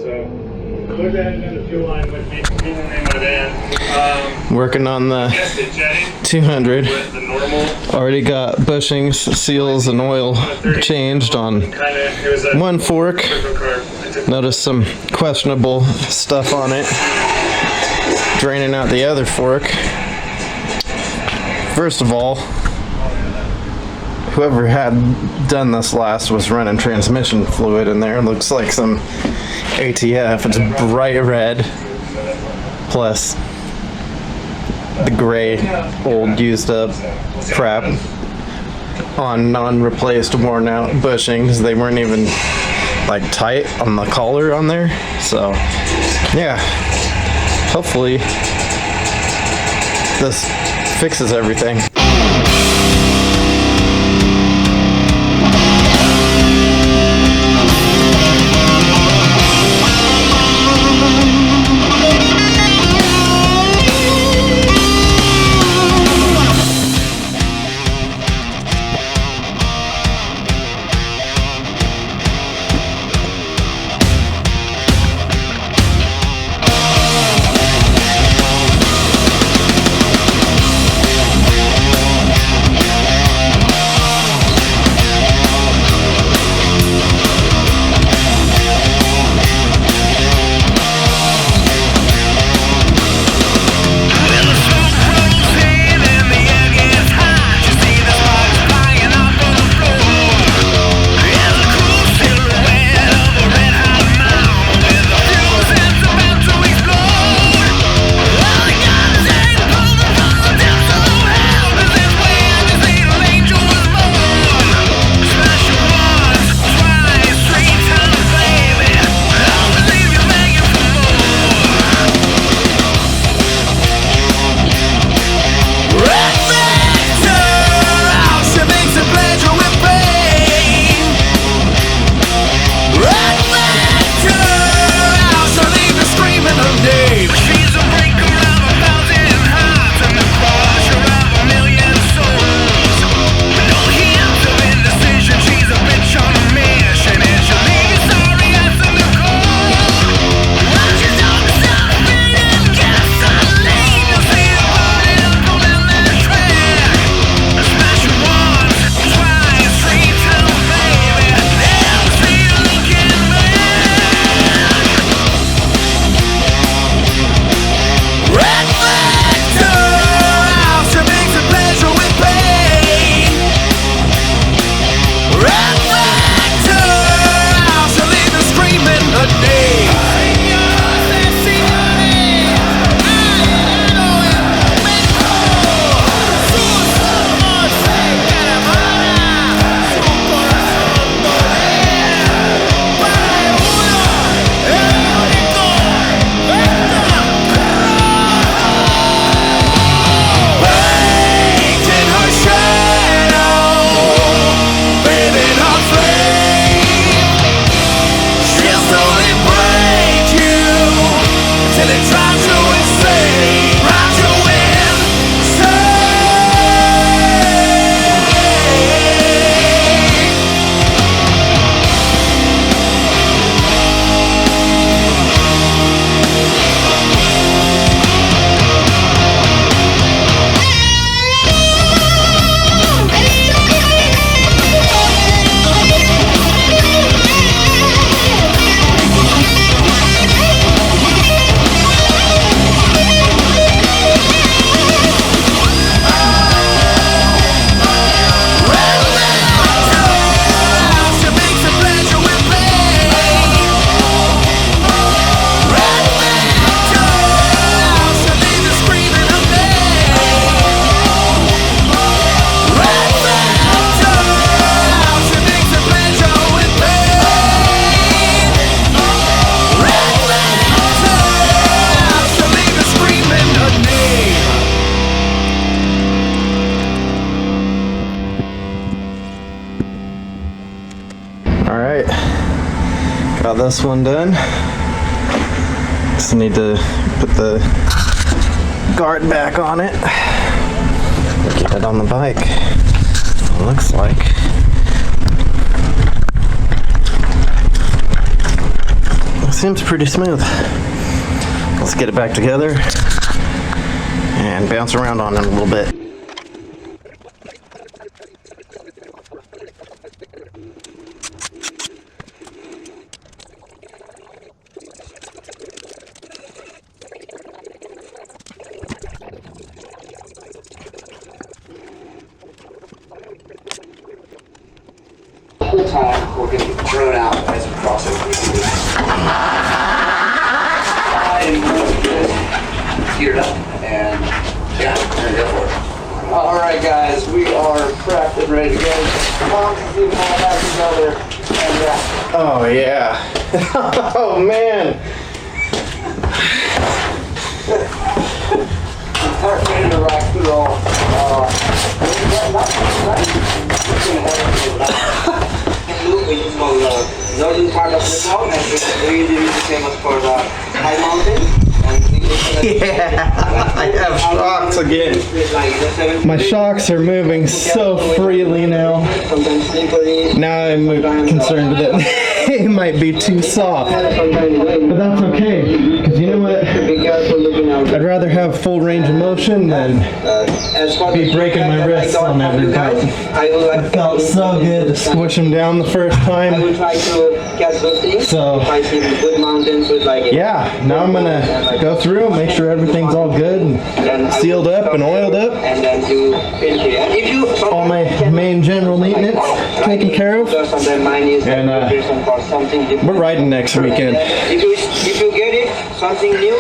So look at another fuel line with me in the name of the van. Working on the 200. Already got bushings, seals, and oil changed on one fork. Noticed some questionable stuff on it. Draining out the other fork. First of all, whoever had done this last was running transmission fluid in there. It looks like some ATF. It's bright red, plus the gray, old, used up crap on non-replaced, worn out bushings. They weren't even like tight on the collar on there. So yeah, hopefully this fixes everything. Got this one done. Just need to put the guard back on it. Get it on the bike. Looks like. Let's seems pretty smooth. Let's get it back together and bounce around on it a little bit. The time we're going to throw it out as a process. Geared up and yeah, there go for it. All right, guys, we are prepped and ready to go. Mom, you can all back together. And Oh yeah. Oh man. start ready to rock and roll. Northern part of the town, and it's really famous for the high mountain. Yeah, I have shocks again. My shocks are moving so freely now. Now I'm concerned that they might be too soft. But that's okay, because you know what? I'd rather have full range of motion than be breaking my wrists on every bite. It felt so good to squish them down the first time. So, yeah, now I'm going to go through and make sure everything's all good and sealed up and oiled up. All my main general maintenance taken care of. And we're riding next weekend. If you get it, something new,